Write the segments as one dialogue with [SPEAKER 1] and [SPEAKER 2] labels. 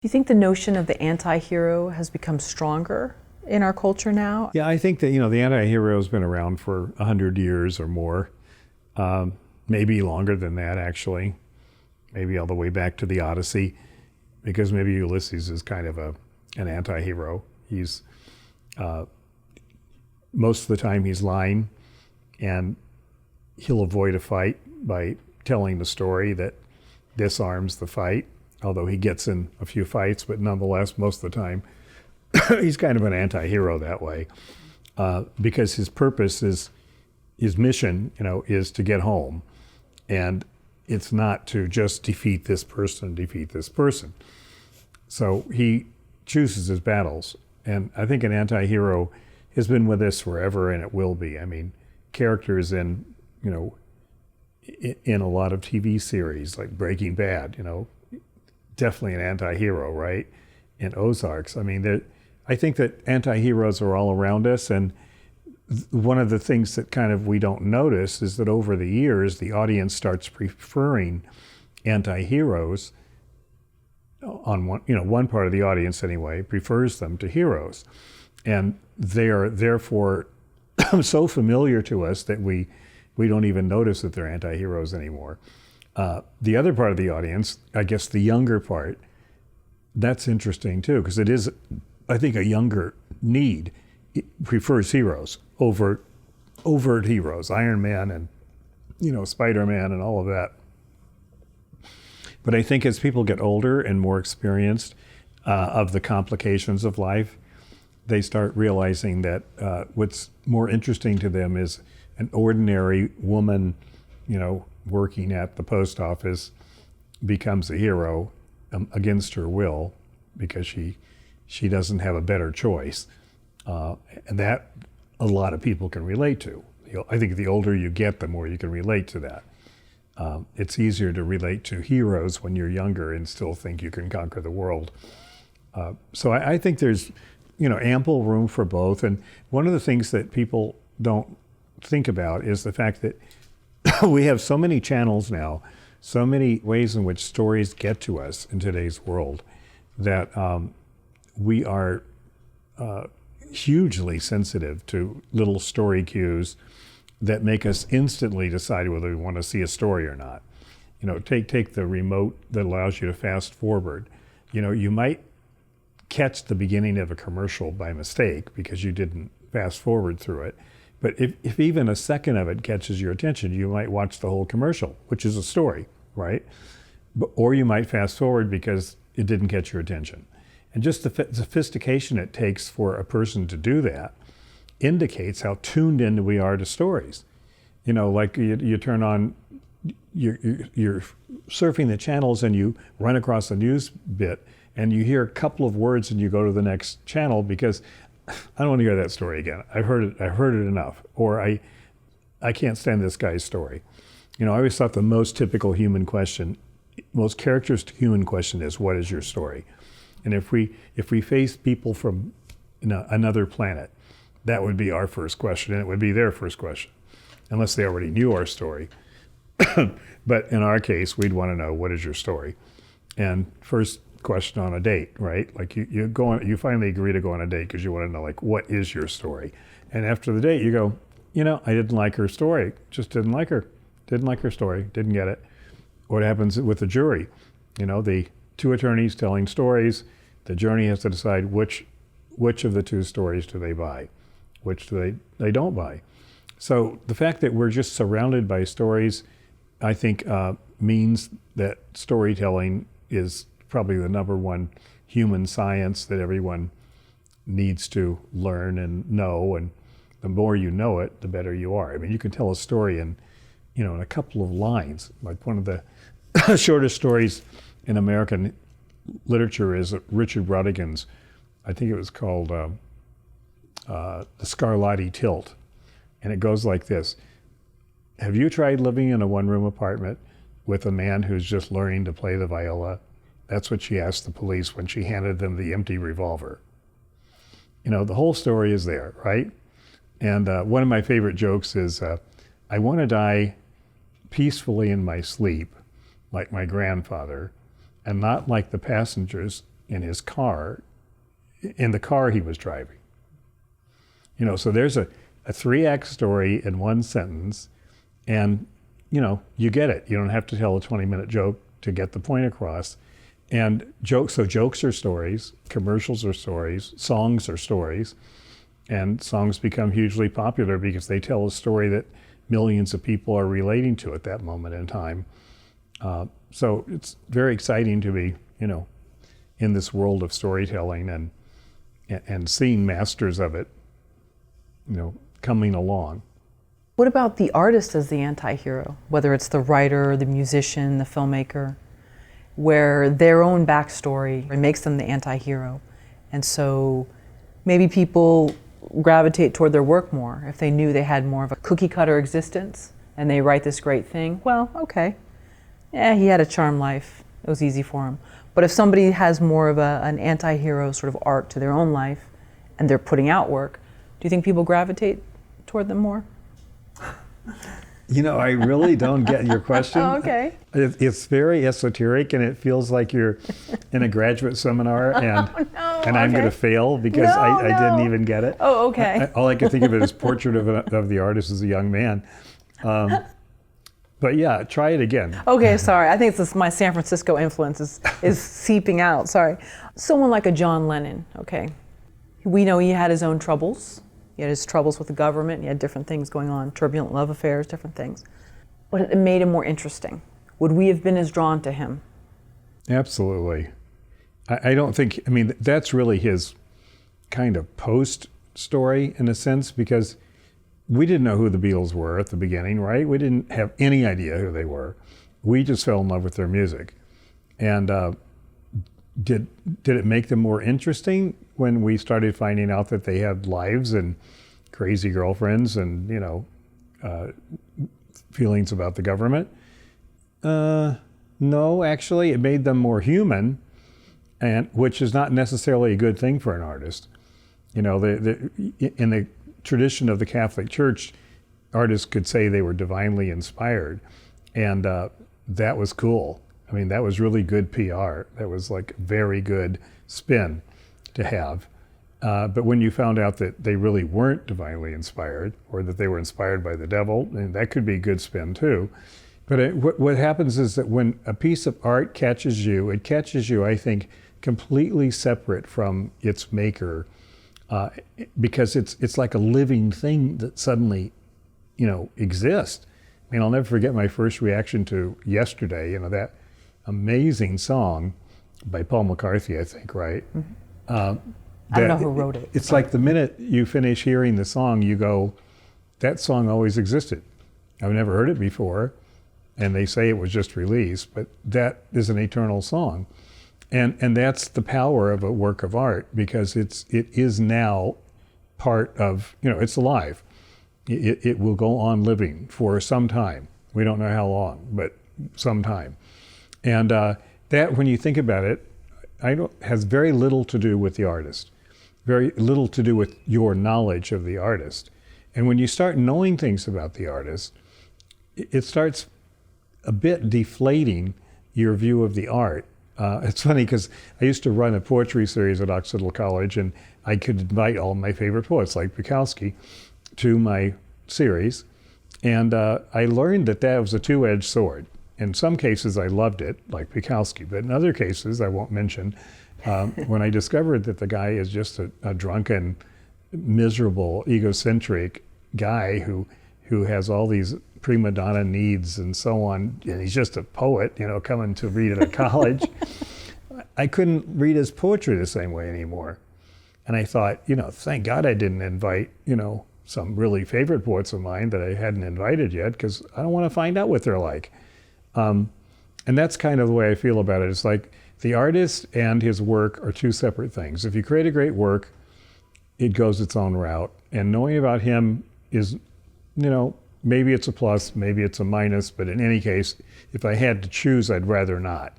[SPEAKER 1] Do you think the notion of the anti-hero has become stronger in our culture now?
[SPEAKER 2] Yeah, I think that, the anti-hero has been around for 100 years or more, maybe longer than that, actually, maybe all the way back to the Odyssey, because maybe Ulysses is kind of an anti-hero. He's, most of the time he's lying, and he'll avoid a fight by telling the story that disarms the fight, although he gets in a few fights, but nonetheless, most of the time, he's kind of an anti-hero that way, because his purpose is, his mission, is to get home, and it's not to just defeat this person. So he chooses his battles, and I think an anti-hero has been with us forever, and it will be. I mean, characters in a lot of TV series like Breaking Bad, definitely an anti-hero, right? In Ozarks, I mean, I think that anti-heroes are all around us, and one of the things that kind of we don't notice is that over the years, the audience starts preferring anti-heroes. On one part of the audience anyway, prefers them to heroes. And they are therefore so familiar to us that we don't even notice that they're anti-heroes anymore. The other part of the audience, I guess the younger part, that's interesting too, because it is, I think, a younger need. It prefers heroes, overt heroes, Iron Man and Spider-Man and all of that. But I think as people get older and more experienced of the complications of life, they start realizing that what's more interesting to them is an ordinary woman, working at the post office becomes a hero against her will because she doesn't have a better choice. And that a lot of people can relate to. I think the older you get, the more you can relate to that. It's easier to relate to heroes when you're younger and still think you can conquer the world. So I think there's, ample room for both. And one of the things that people don't think about is the fact that we have so many channels now, so many ways in which stories get to us in today's world, that we are hugely sensitive to little story cues that make us instantly decide whether we want to see a story or not. Take the remote that allows you to fast forward. You might catch the beginning of a commercial by mistake because you didn't fast forward through it. But if even a second of it catches your attention, you might watch the whole commercial, which is a story, right? Or you might fast forward because it didn't catch your attention. And just the sophistication it takes for a person to do that indicates how tuned in we are to stories. Like you turn on, you're surfing the channels and you run across a news bit and you hear a couple of words and you go to the next channel because I don't want to hear that story again. I've heard it enough. Or I can't stand this guy's story. I always thought the most typical human question, most characteristic human question is, what is your story? And if we face people from another planet, that would be our first question, and it would be their first question, unless they already knew our story. But in our case, we'd want to know, what is your story? And first question on a date, right? Like you finally agree to go on a date because you want to know, like, what is your story? And after the date, you go, I didn't like her story. Just didn't like her. Didn't like her story. Didn't get it. What happens with the jury? The two attorneys telling stories. The jury has to decide which of the two stories do they buy, which do they don't buy. So the fact that we're just surrounded by stories, I think, means that storytelling is probably the number one human science that everyone needs to learn and know. And the more you know it, the better you are. I mean, you can tell a story in a couple of lines. Like one of the shortest stories in American literature is Richard Brautigan's, I think it was called The Scarlatti Tilt. And it goes like this. Have you tried living in a one-room apartment with a man who's just learning to play the viola? That's what she asked the police when she handed them the empty revolver. The whole story is there, right? And one of my favorite jokes is, I want to die peacefully in my sleep, like my grandfather, and not like the passengers in his car, in the car he was driving. You know, so there's a 3-act story in one sentence, and, you know, you get it. You don't have to tell a 20-minute joke to get the point across. And jokes are stories, commercials are stories, songs are stories, and songs become hugely popular because they tell a story that millions of people are relating to at that moment in time. So it's very exciting to be, you know, in this world of storytelling and seeing masters of it, you know, coming along.
[SPEAKER 1] What about the artist as the anti-hero, whether it's the writer, the musician, the filmmaker, where their own backstory makes them the anti-hero? And so maybe people gravitate toward their work more if they knew they had more of a cookie-cutter existence and they write this great thing. Well, okay, yeah, he had a charmed life. It was easy for him. But if somebody has more of an anti-hero sort of arc to their own life and they're putting out work, do you think people gravitate toward them more?
[SPEAKER 2] You know, I really don't get your question.
[SPEAKER 1] Oh, okay.
[SPEAKER 2] It's very esoteric, and it feels like you're in a graduate seminar, and I'm going to fail because I didn't even get it.
[SPEAKER 1] Oh, okay.
[SPEAKER 2] All I can think of it is portrait of the artist as a young man. But yeah, try it again.
[SPEAKER 1] Okay, sorry. I think it's my San Francisco influence is seeping out. Sorry. Someone like a John Lennon, okay. We know he had his own troubles. He had his troubles with the government. He had different things going on, turbulent love affairs, different things. But it made him more interesting. Would we have been as drawn to him?
[SPEAKER 2] Absolutely. I don't think, I mean, that's really his kind of post story in a sense, because we didn't know who the Beatles were at the beginning, right? We didn't have any idea who they were. We just fell in love with their music. And did it make them more interesting when we started finding out that they had lives and crazy girlfriends and, you know, feelings about the government? No, actually, it made them more human, and which is not necessarily a good thing for an artist. You know, in the tradition of the Catholic Church, artists could say they were divinely inspired, and that was cool. I mean, that was really good PR. That was like very good spin to have. But when you found out that they really weren't divinely inspired, or that they were inspired by the devil, and that could be good spin too. But what happens is that when a piece of art catches you, it catches you, I think, completely separate from its maker, because it's like a living thing that suddenly, you know, exists. I mean, I'll never forget my first reaction to Yesterday, you know, that amazing song by Paul McCartney, I think, right?
[SPEAKER 1] Mm-hmm. I don't know who wrote it.
[SPEAKER 2] It's like the minute you finish hearing the song, you go, that song always existed. I've never heard it before, and they say it was just released, but that is an eternal song. And that's the power of a work of art, because it is now part of, you know, it's alive. It will go on living for some time. We don't know how long, but some time. And that, when you think about it, has very little to do with the artist, very little to do with your knowledge of the artist. And when you start knowing things about the artist, it starts a bit deflating your view of the art. It's funny because I used to run a poetry series at Occidental College, and I could invite all my favorite poets, like Bukowski, to my series. And I learned that was a two-edged sword. In some cases, I loved it, like Bukowski, but in other cases, I won't mention, when I discovered that the guy is just a drunken, miserable, egocentric guy who has all these prima donna needs and so on, and he's just a poet, you know, coming to read at a college, I couldn't read his poetry the same way anymore. And I thought, you know, thank God I didn't invite, you know, some really favorite poets of mine that I hadn't invited yet, because I don't want to find out what they're like. And that's kind of the way I feel about it. It's like the artist and his work are two separate things. If you create a great work, it goes its own route. And knowing about him is, you know, maybe it's a plus, maybe it's a minus, but in any case, if I had to choose, I'd rather not.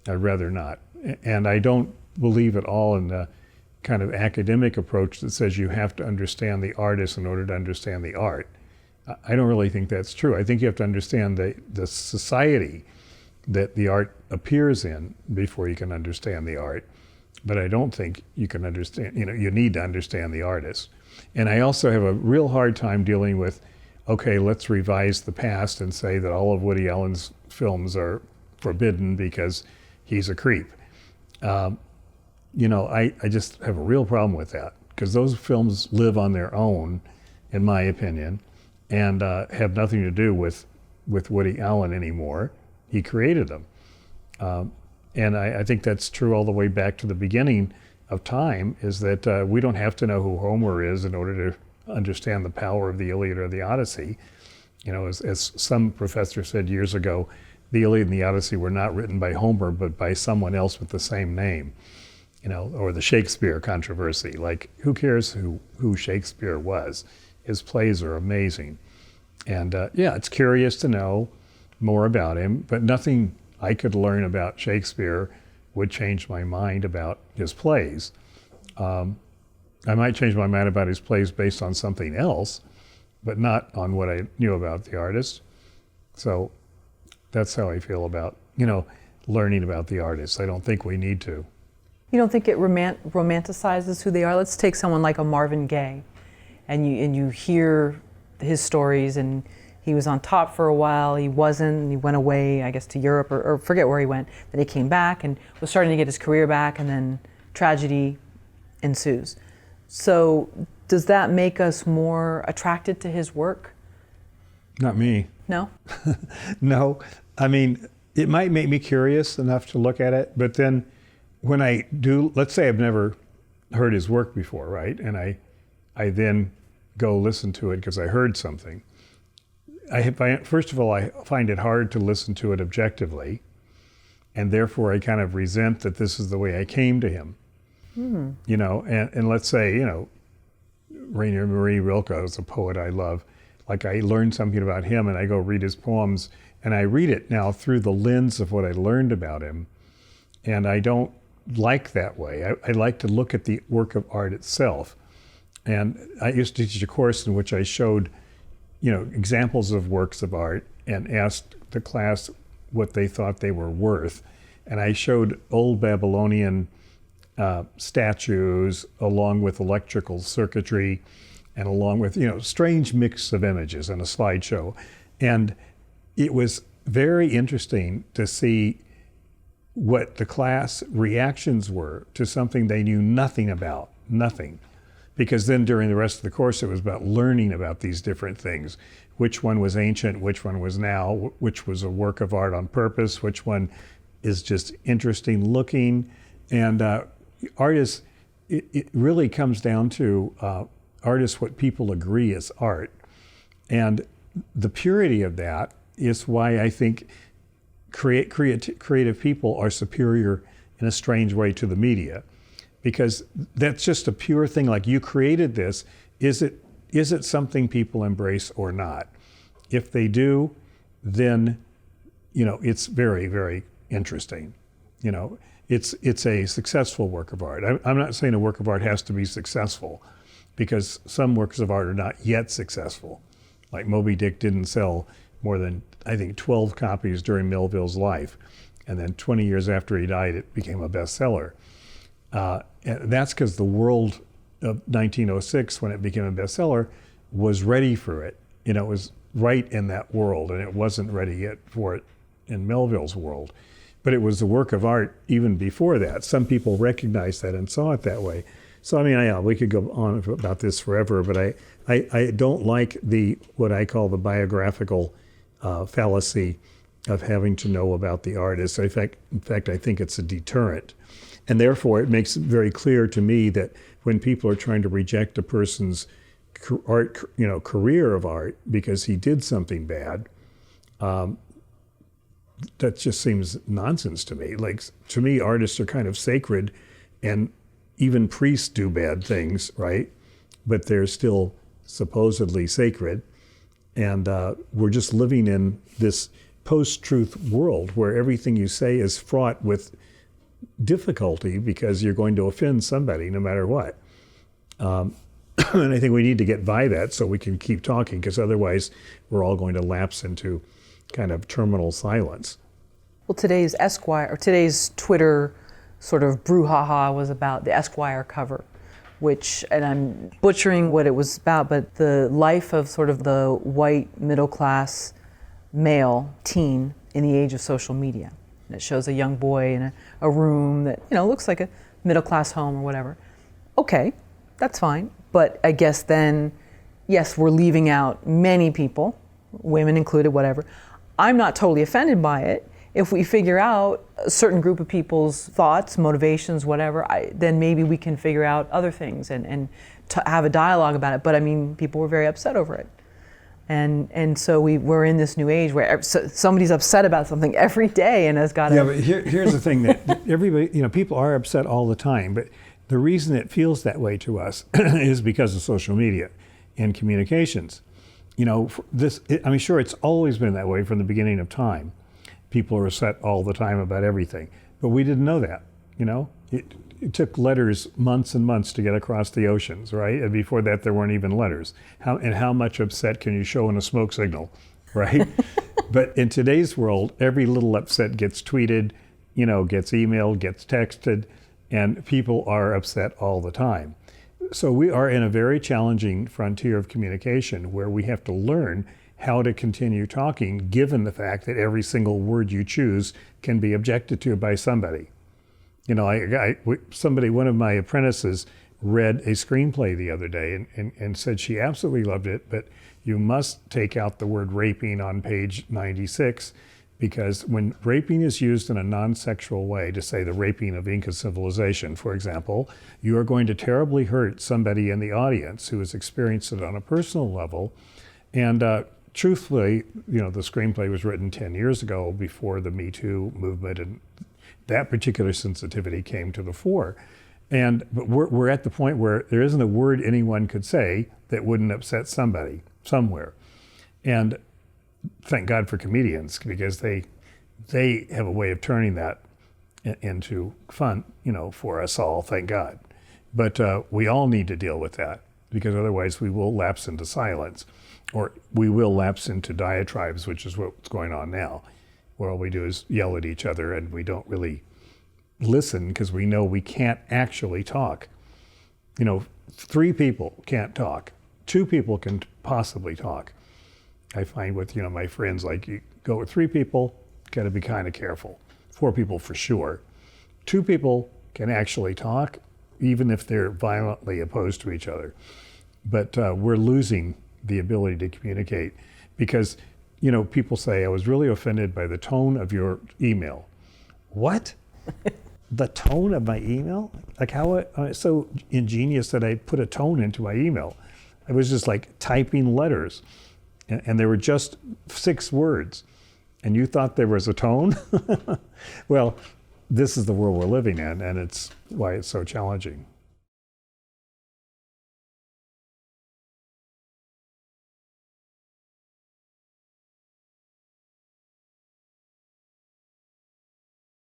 [SPEAKER 2] I'd rather not. And I don't believe at all in the kind of academic approach that says you have to understand the artist in order to understand the art. I don't really think that's true. I think you have to understand the society that the art appears in before you can understand the art. but I don't think you can understand, you need to understand the artist. And I also have a real hard time dealing with, okay, let's revise the past and say that all of Woody Allen's films are forbidden because he's a creep. I just have a real problem with that, because those films live on their own, in my opinion, and have nothing to do with Woody Allen anymore. He created them. And I think that's true all the way back to the beginning of time, is that we don't have to know who Homer is in order to understand the power of the Iliad or the Odyssey. As some professor said years ago, the Iliad and the Odyssey were not written by Homer, but by someone else with the same name. Or the Shakespeare controversy. Like, who cares who Shakespeare was? His plays are amazing. And it's curious to know more about him, but nothing I could learn about Shakespeare would change my mind about his plays. I might change my mind about his plays based on something else, but not on what I knew about the artist. So that's how I feel about, learning about the artist. I don't think we need to.
[SPEAKER 1] You don't think it romanticizes who they are? Let's take someone like a Marvin Gaye, and you hear his stories, and he was on top for a while, he wasn't, and he went away, I guess, to Europe, or forget where he went. Then he came back and was starting to get his career back, and then tragedy ensues. So does that make us more attracted to his work?
[SPEAKER 2] Not me.
[SPEAKER 1] No?
[SPEAKER 2] No. I mean, it might make me curious enough to look at it, but then when I do, let's say I've never heard his work before, right? And I then go listen to it because I heard something. First of all, I find it hard to listen to it objectively, and therefore I kind of resent that this is the way I came to him. And let's say, Rainer Maria Rilke is a poet I love. Like, I learned something about him and I go read his poems, and I read it now through the lens of what I learned about him. And I don't like that way. I like to look at the work of art itself. And I used to teach a course in which I showed examples of works of art and asked the class what they thought they were worth. And I showed old Babylonian statues along with electrical circuitry and along with, strange mix of images in a slideshow. And it was very interesting to see what the class reactions were to something they knew nothing about, nothing. Because then during the rest of the course, it was about learning about these different things. Which one was ancient, which one was now, which was a work of art on purpose, which one is just interesting looking. And art is, it really comes down to art is what people agree is art. And the purity of that is why I think creative people are superior in a strange way to the media. Because that's just a pure thing, like, you created this, is it something people embrace or not? If they do, then, it's very, very interesting. It's a successful work of art. I'm not saying a work of art has to be successful, because some works of art are not yet successful. Like Moby Dick didn't sell more than, I think, 12 copies during Melville's life. And then 20 years after he died, it became a bestseller. And that's because the world of 1906, when it became a bestseller, was ready for it. It was right in that world, and it wasn't ready yet for it in Melville's world. But it was a work of art even before that. Some people recognized that and saw it that way. So, I mean, we could go on about this forever, but I don't like what I call the biographical fallacy of having to know about the artist. In fact, I think it's a deterrent. And therefore, it makes it very clear to me that when people are trying to reject a person's career of art because he did something bad, that just seems nonsense to me. Like, to me, artists are kind of sacred, and even priests do bad things, right? But they're still supposedly sacred. And we're just living in this post-truth world where everything you say is fraught with difficulty because you're going to offend somebody no matter what. And I think we need to get by that so we can keep talking, because otherwise we're all going to lapse into kind of terminal silence.
[SPEAKER 1] Well, today's Esquire, or today's Twitter sort of brouhaha was about the Esquire cover, which, and I'm butchering what it was about, but the life of sort of the white middle class male teen in the age of social media. And it shows a young boy in a room that, looks like a middle class home or whatever. Okay, that's fine. But I guess then, yes, we're leaving out many people, women included, whatever. I'm not totally offended by it. If we figure out a certain group of people's thoughts, motivations, whatever, then maybe we can figure out other things and have a dialogue about it. But I mean, people were very upset over it. And so we're in this new age where somebody's upset about something every day and has got to...
[SPEAKER 2] Yeah, but here's the thing that everybody, people are upset all the time, but the reason it feels that way to us is because of social media and communications. Sure, it's always been that way from the beginning of time. People are upset all the time about everything, but we didn't know that. It took letters months and months to get across the oceans, right? And before that, there weren't even letters. How much upset can you show in a smoke signal, right? But in today's world, every little upset gets tweeted, gets emailed, gets texted, and people are upset all the time. So we are in a very challenging frontier of communication where we have to learn how to continue talking, given the fact that every single word you choose can be objected to by somebody. One of my apprentices read a screenplay the other day and said she absolutely loved it, but you must take out the word raping on page 96, because when raping is used in a non-sexual way, to say the raping of Inca civilization, for example, you are going to terribly hurt somebody in the audience who has experienced it on a personal level. And truthfully, the screenplay was written 10 years ago, before the Me Too movement, and that particular sensitivity came to the fore. But we're at the point where there isn't a word anyone could say that wouldn't upset somebody somewhere. And thank God for comedians, because they have a way of turning that into fun, for us all, thank God. But we all need to deal with that, because otherwise we will lapse into silence, or we will lapse into diatribes, which is what's going on now, where all we do is yell at each other and we don't really listen because we know we can't actually talk. 3 people can't talk. 2 people can possibly talk. I find with, my friends, like, you go with 3 people, got to be kind of careful. 4 people for sure. 2 people can actually talk, even if they're violently opposed to each other. But we're losing the ability to communicate because, people say, I was really offended by the tone of your email. What? The tone of my email? Like, how it's so ingenious that I put a tone into my email. I was just like typing letters, and there were just 6 words, and you thought there was a tone? Well, this is the world we're living in, and it's why it's so challenging.